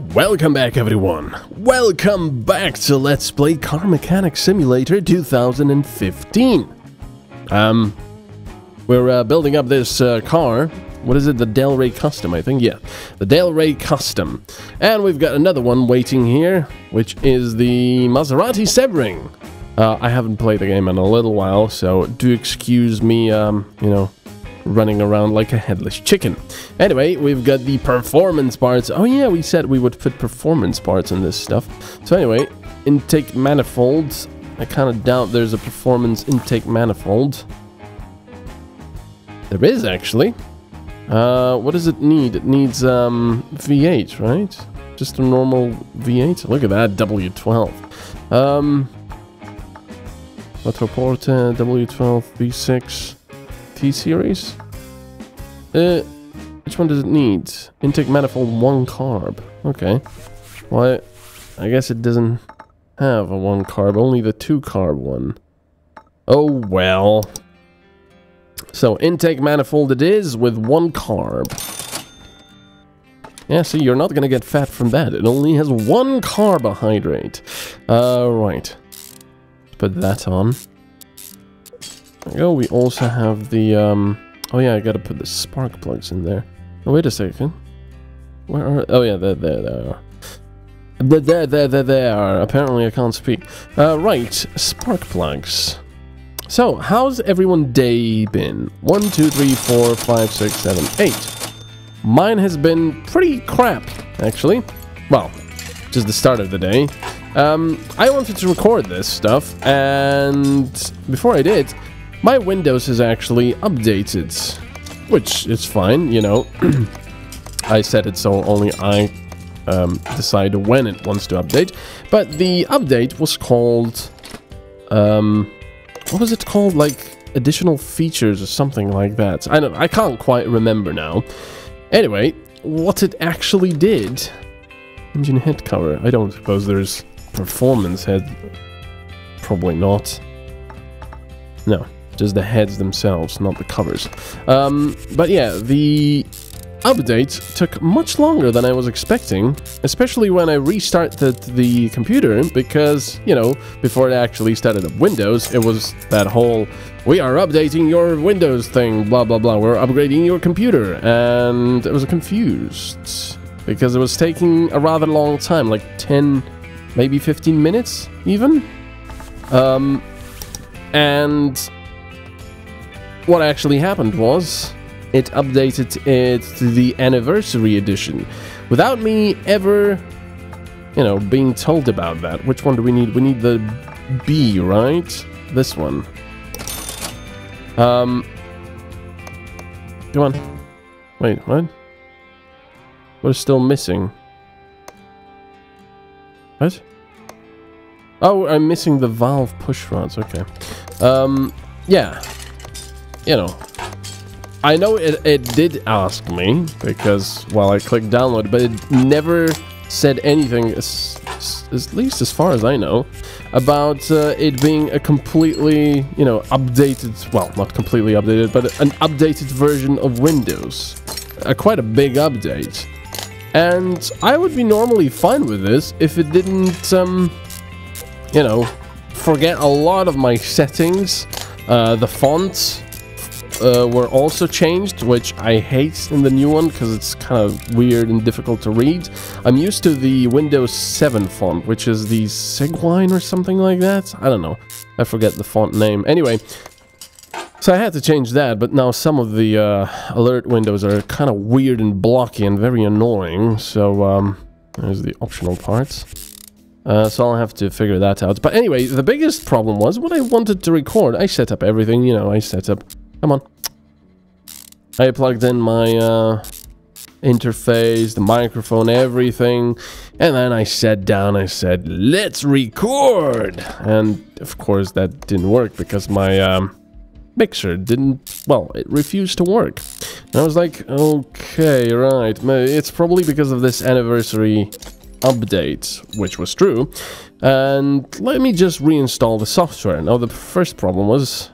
Welcome back, everyone. Welcome back to Let's Play Car Mechanic Simulator 2015. We're building up this car. What is it? The Del Rey Custom, I think. Yeah, the Del Rey Custom. And we've got another one waiting here, which is the Maserati Sebring. I haven't played the game in a little while, so do excuse me, you know, running around like a headless chicken. Anyway, we've got the performance parts. Oh yeah, we said we would put performance parts in this stuff. So anyway, intake manifolds. I kind of doubt there's a performance intake manifold. There is, actually. What does it need? It needs V8, right? Just a normal V8. Look at that, W12. Quattroporte, W12, V6. T-Series? Which one does it need? Intake manifold 1 carb. Okay. Well, I guess it doesn't have a 1 carb, only the 2 carb one. Oh well. So, intake manifold it is with 1 carb. Yeah, see, you're not gonna get fat from that. It only has 1 carbohydrate. Right. Put that on. There we go. We also have the, oh yeah, I gotta put the spark plugs in there. Oh, wait a second. Where are, oh yeah, there are. There are. Apparently I can't speak. Right, spark plugs. So, how's everyone's day been? 1, 2, 3, 4, 5, 6, 7, 8. Mine has been pretty crap, actually. Well, just the start of the day. I wanted to record this stuff, and before I did, my Windows is actually updated, which is fine, you know. I set it so only I decide when it wants to update. But the update was called, what was it called? Like additional features or something like that. I can't quite remember now. Anyway, what it actually did. Engine head cover. I don't suppose there's performance head. Probably not. No. Just the heads themselves, not the covers. But yeah, the update took much longer than I was expecting, especially when I restarted the computer, because, you know, before it actually started up Windows, it was that whole, we are updating your Windows thing, blah, blah, blah, we're upgrading your computer, and I was confused, because it was taking a rather long time, like 10, maybe 15 minutes, even? And what actually happened was, it updated it to the anniversary edition, without me ever, you know, being told about that. Which one do we need? We need the B, right? This one. Come on. Wait, what? What is still missing? What? Oh, I'm missing the valve push rods, okay. Yeah. You know, I know it did ask me, because, well, I clicked download, but it never said anything, at least as far as I know, about it being a completely, you know, updated, well, not completely updated, but an updated version of Windows. Quite a big update. And I would be normally fine with this if it didn't, you know, forget a lot of my settings. The fonts were also changed, which I hate in the new one because it's kind of weird and difficult to read. I'm used to the Windows 7 font, which is the Sigwine or something like that. I don't know. I forget the font name. Anyway, so I had to change that, but now some of the alert windows are kind of weird and blocky and very annoying. So there's the optional parts. So I'll have to figure that out. But anyway, the biggest problem was when I wanted to record. I set up everything, you know, I set up... Come on. I plugged in my interface, the microphone, everything. And then I sat down, I said, let's record! And of course that didn't work because my mixer didn't, well, it refused to work. And I was like, okay, right. It's probably because of this anniversary update, which was true. And let me just reinstall the software. Now the first problem was...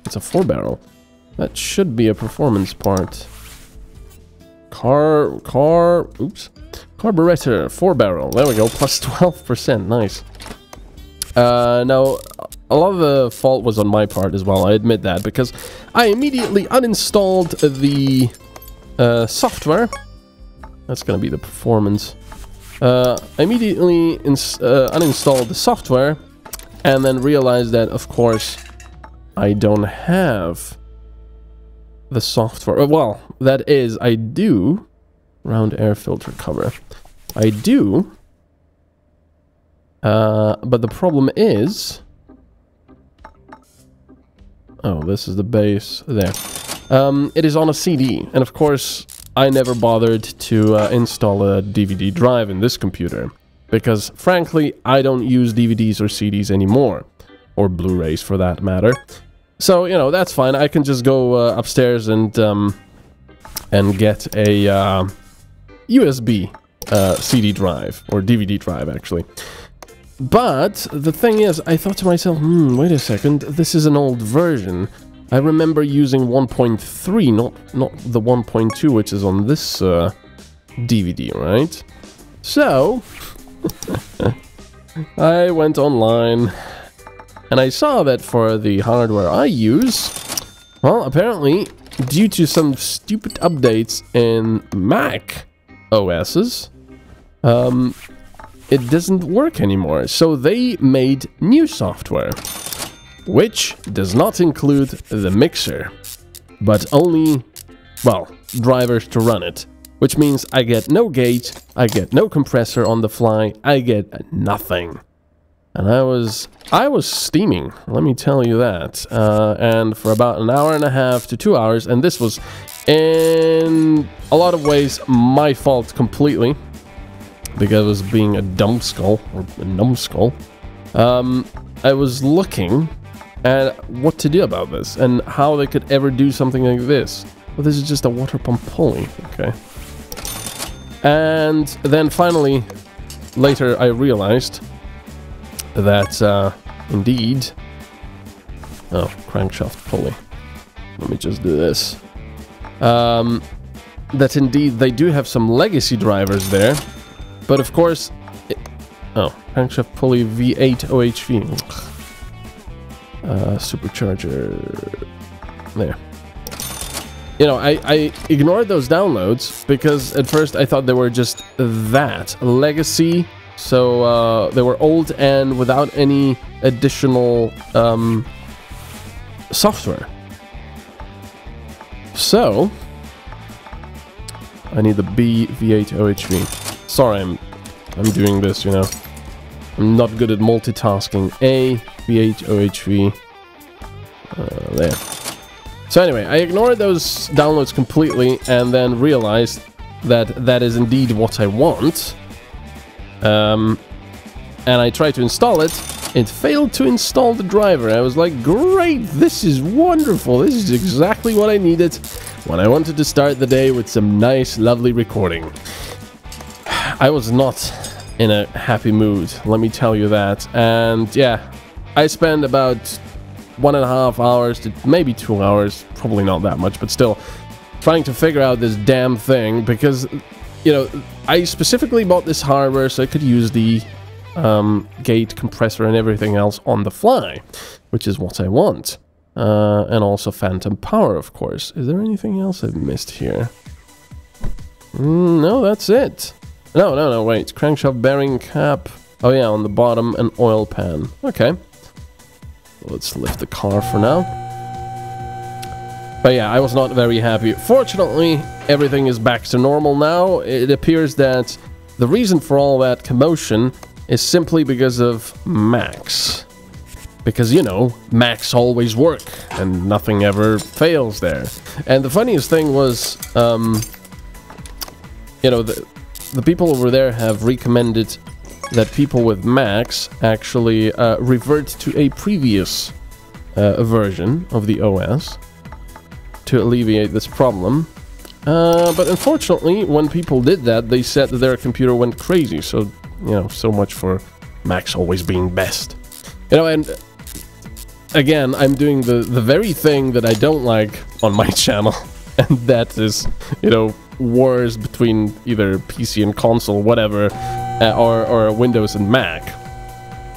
It's a 4-barrel. That should be a performance part. Oops. Carburetor, 4-barrel. There we go, plus 12%. Nice. Now, a lot of the fault was on my part as well, I admit that, because I immediately uninstalled the software. That's going to be the performance. I immediately uninstalled the software and then realized that, of course, I don't have the software. Well, that is, I do. Round air filter cover. I do. But the problem is... Oh, this is the base. There. It is on a CD. And of course, I never bothered to install a DVD drive in this computer. Because, frankly, I don't use DVDs or CDs anymore. Or Blu-rays, for that matter. So, you know, that's fine. I can just go upstairs and get a USB CD drive. Or DVD drive, actually. But the thing is, I thought to myself, wait a second, this is an old version. I remember using 1.3, not the 1.2, which is on this DVD, right? So, I went online, and I saw that for the hardware I use, well, apparently, due to some stupid updates in Mac OSs, it doesn't work anymore. So they made new software, which does not include the mixer, but only, well, drivers to run it. Which means I get no gate, I get no compressor on the fly, I get nothing. And I was steaming, let me tell you that. And for about an hour and a half to 2 hours, and this was in a lot of ways my fault completely. Because I was being a dumbskull, or a numbskull. I was looking at what to do about this, and how they could ever do something like this. Well, this is just a water pump pulley, okay. And then finally, later I realized that, indeed... Oh, crankshaft pulley. Let me just do this. That indeed they do have some legacy drivers there. But of course, crankshaft pulley V8 OHV. Supercharger. There. You know, I ignored those downloads because at first I thought they were just that. Legacy. So they were old and without any additional software. So I need the B V8 OHV. Sorry, I'm doing this, you know. I'm not good at multitasking. A, V8, OHV. There. So anyway, I ignored those downloads completely and then realized that that is indeed what I want. And I tried to install it. It failed to install the driver. I was like, great, this is wonderful. This is exactly what I needed when I wanted to start the day with some nice, lovely recording. I was not in a happy mood, let me tell you that. And yeah, I spent about 1.5 hours to maybe 2 hours, probably not that much, but still, trying to figure out this damn thing because, you know, I specifically bought this hardware so I could use the gate, compressor, and everything else on the fly, which is what I want. And also phantom power, of course. Is there anything else I've missed here? No, that's it. No, wait. Crankshaft bearing cap. Oh yeah, on the bottom, an oil pan. Okay. Let's lift the car for now. But yeah, I was not very happy. Fortunately, everything is back to normal now. It appears that the reason for all that commotion is simply because of Macs. Because, you know, Macs always work, and nothing ever fails there. And the funniest thing was, you know, the people over there have recommended that people with Macs actually revert to a previous version of the OS to alleviate this problem. But unfortunately, when people did that, they said that their computer went crazy. So, you know, so much for Macs always being best. You know, and again, I'm doing the very thing that I don't like on my channel. And that is, you know, wars between either PC and console, whatever, or Windows and Mac.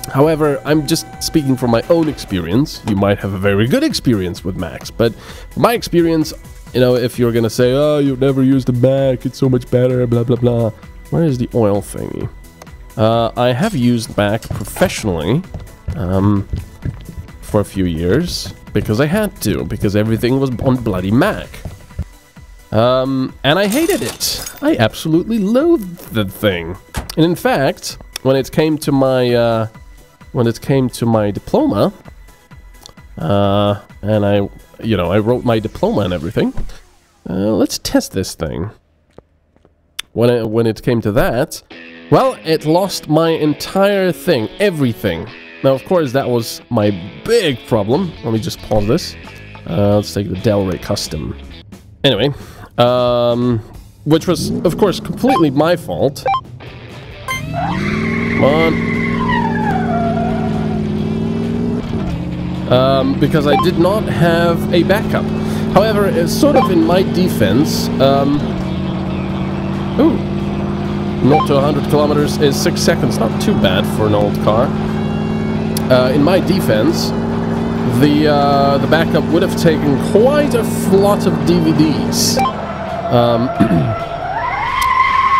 However, I'm just speaking from my own experience. You might have a very good experience with Macs, but my experience, you know, if you're gonna say, oh, you've never used a Mac, it's so much better, blah, blah, blah. Where is the oil thingy? I have used Mac professionally for a few years, because I had to, because everything was on bloody Mac. And I hated it. I absolutely loathed the thing. And in fact, when it came to my diploma, and I wrote my diploma and everything. Let's test this thing. When it came to that, well, it lost my entire thing, everything. Now, of course, that was my big problem. Let me just pause this. Let's take the Delray Custom. Anyway, which was, of course, completely my fault. Come on. Because I did not have a backup. However, it's sort of in my defense. Ooh. 0 to 100 kilometers is 6 seconds. Not too bad for an old car. In my defense, the backup would have taken quite a lot of DVDs.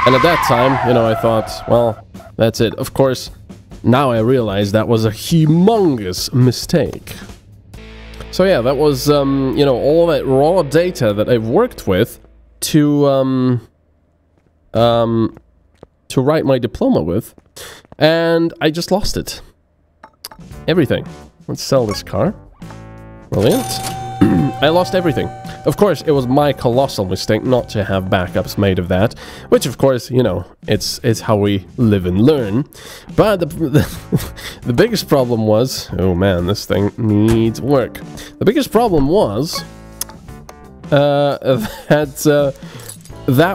And at that time, you know, I thought, well, that's it. Of course, now I realize that was a humongous mistake. So yeah, that was, you know, all that raw data that I've worked with to write my diploma with, and I just lost it. Everything. Let's sell this car. Brilliant. I lost everything. Of course, it was my colossal mistake not to have backups made of that, which of course, you know, it's how we live and learn. But the biggest problem was, oh man, this thing needs work. The biggest problem was that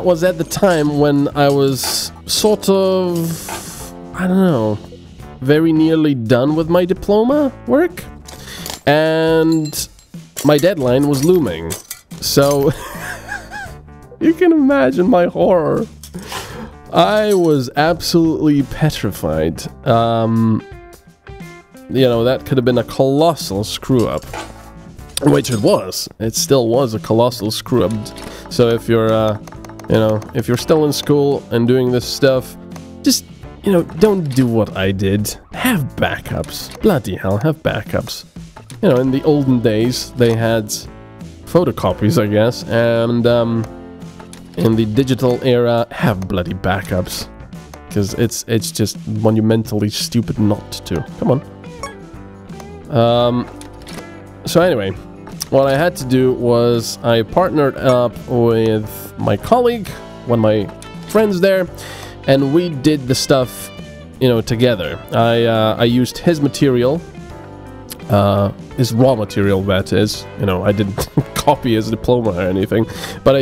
was at the time when I was sort of, I don't know, very nearly done with my diploma work, and my deadline was looming. So, you can imagine my horror. I was absolutely petrified. You know, that could have been a colossal screw-up. Which it was. It still was a colossal screw-up. So if you're, you know, if you're still in school and doing this stuff, just, you know, don't do what I did. Have backups. Bloody hell, have backups. You know, in the olden days, they had photocopies, I guess, and in the digital era, have bloody backups, because it's just monumentally stupid not to. Come on. So anyway, what I had to do was I partnered up with my colleague, one of my friends there, and we did the stuff, you know, together. I used his material. His raw material, that is. You know, I didn't copy his diploma or anything, but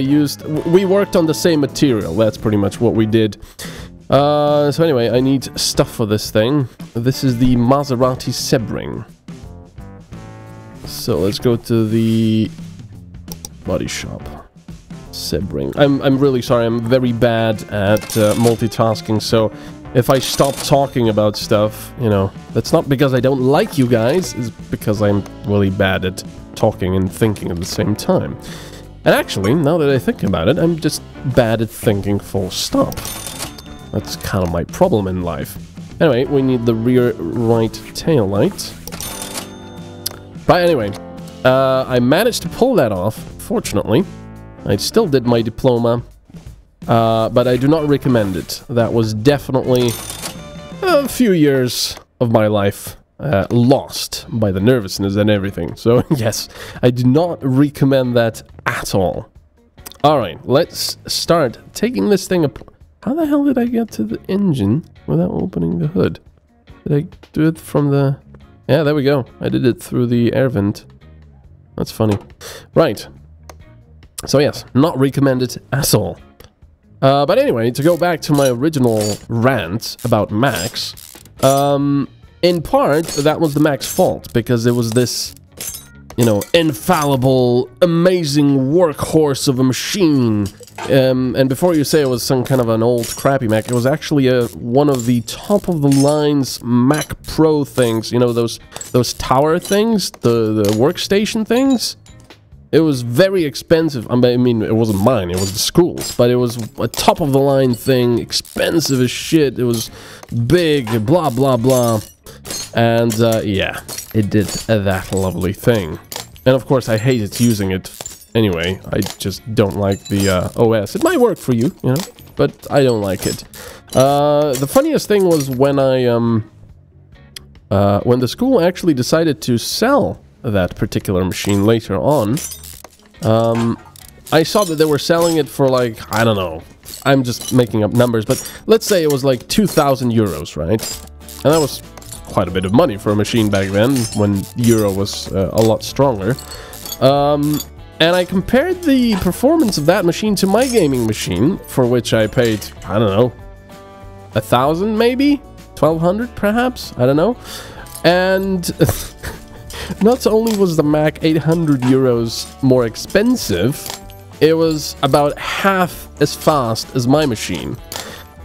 we worked on the same material. That's pretty much what we did. So anyway, I need stuff for this thing. This is the Maserati Sebring. So let's go to the body shop. Sebring. I'm really sorry, I'm very bad at multitasking, so if I stop talking about stuff, you know, that's not because I don't like you guys, it's because I'm really bad at talking and thinking at the same time. And actually, now that I think about it, I'm just bad at thinking full stop. That's kind of my problem in life. Anyway, we need the rear right tail light. But anyway, I managed to pull that off, fortunately. I still did my diploma. But I do not recommend it. That was definitely a few years of my life lost by the nervousness and everything. So yes, I do not recommend that at all. Alright, let's start taking this thing apart. How the hell did I get to the engine without opening the hood? Did I do it from the... Yeah, there we go. I did it through the air vent. That's funny. Right. So yes, not recommended at all. But anyway, to go back to my original rant about Macs, in part, that was the Mac's fault, because it was this, you know, infallible, amazing workhorse of a machine, And before you say it was some kind of an old crappy Mac, it was actually one of the top-of-the-lines Mac Pro things. You know, those tower things, the workstation things? It was very expensive. I mean, it wasn't mine, it was the school's, but it was a top-of-the-line thing, expensive as shit. It was big, blah, blah, blah. And, yeah, it did that lovely thing. And, of course, I hated using it anyway. I just don't like the OS. It might work for you, you know, but I don't like it. The funniest thing was when when the school actually decided to sell that particular machine later on. I saw that they were selling it for like, I don't know, I'm just making up numbers, but let's say it was like 2,000 euros, right? And that was quite a bit of money for a machine back then, when euro was a lot stronger. And I compared the performance of that machine to my gaming machine, for which I paid, I don't know, 1,000 maybe? 1,200 perhaps? I don't know. And not only was the Mac 800 euros more expensive, it was about half as fast as my machine.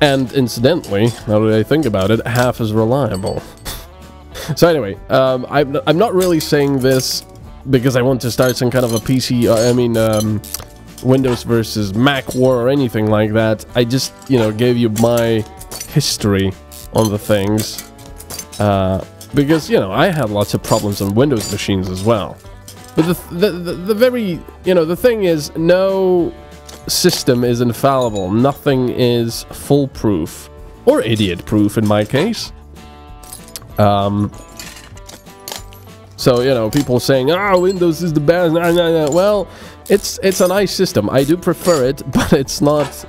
And incidentally, now that I think about it, half as reliable. So anyway, I'm not really saying this because I want to start some kind of a PC, Windows versus Mac war or anything like that. I just, you know, gave you my history on the things. Because, you know, I had lots of problems on Windows machines as well. But the very, you know, the thing is, no system is infallible. Nothing is foolproof. Or idiot-proof in my case. So, you know, people saying, "Ah, Windows is the best." Nah, nah, nah. Well, it's a nice system. I do prefer it, but it's not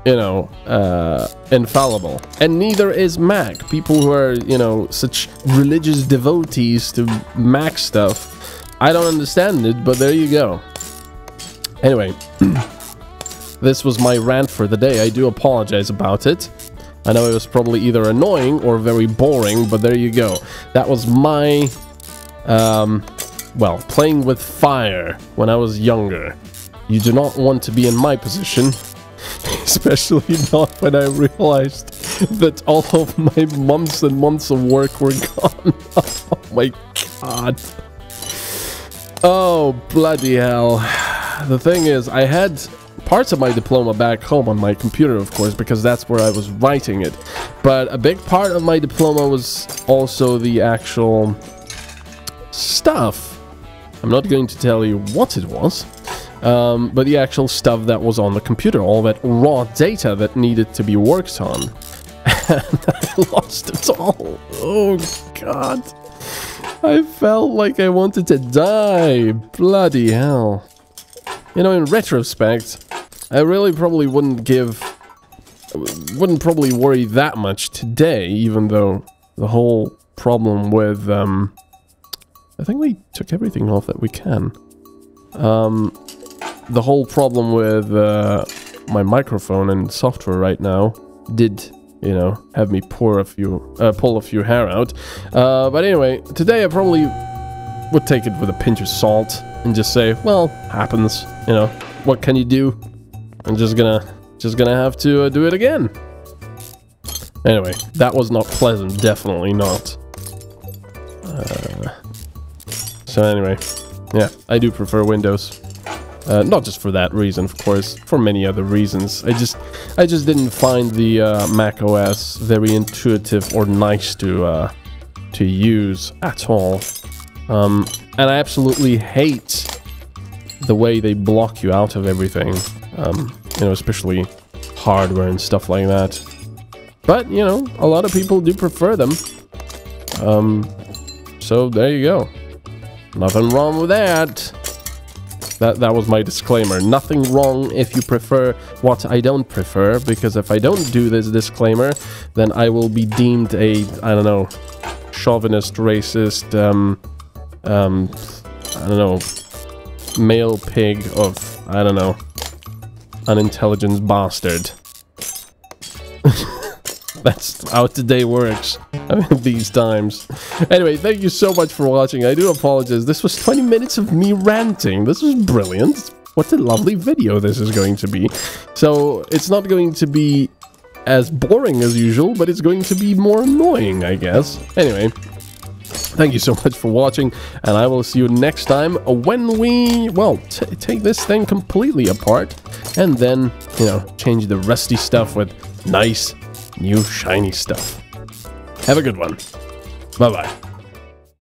you know, infallible. And neither is Mac. People who are, you know, such religious devotees to Mac stuff, I don't understand it, but there you go. Anyway, this was my rant for the day. I do apologize about it. I know it was probably either annoying or very boring, but there you go. That was my, well, playing with fire when I was younger. You do not want to be in my position, especially not when I realized that all of my months and months of work were gone. Oh my god. Oh, bloody hell. The thing is, I had parts of my diploma back home on my computer, of course, because that's where I was writing it. But a big part of my diploma was also the actual stuff. I'm not going to tell you what it was, but the actual stuff that was on the computer, all that raw data that needed to be worked on. And I lost it all. Oh, God. I felt like I wanted to die. Bloody hell. You know, in retrospect, I really probably wouldn't probably worry that much today, even though the whole problem with, I think we took everything off that we can. The whole problem with my microphone and software right now did, you know, have me pull a few hair out. But anyway, today I probably would take it with a pinch of salt and just say, well, happens, you know, what can you do? I'm just gonna have to do it again. Anyway, that was not pleasant, definitely not. So anyway, yeah, I do prefer Windows. Not just for that reason, of course, for many other reasons. I just didn't find the Mac OS very intuitive or nice to use at all. And I absolutely hate the way they block you out of everything. You know, especially hardware and stuff like that. But, you know, a lot of people do prefer them. So there you go. Nothing wrong with that. That was my disclaimer. Nothing wrong if you prefer what I don't prefer, because if I don't do this disclaimer, then I will be deemed a, I don't know, chauvinist, racist, I don't know, male pig of, I don't know, unintelligent bastard. That's how today works. I mean, these times. Anyway, thank you so much for watching. I do apologize. This was 20 minutes of me ranting. This was brilliant. what a lovely video this is going to be. So it's not going to be as boring as usual, but it's going to be more annoying, I guess. Anyway, thank you so much for watching, and I will see you next time when we, well, take this thing completely apart and then, you know, change the rusty stuff with nice, new, shiny stuff. Have a good one. Bye-bye.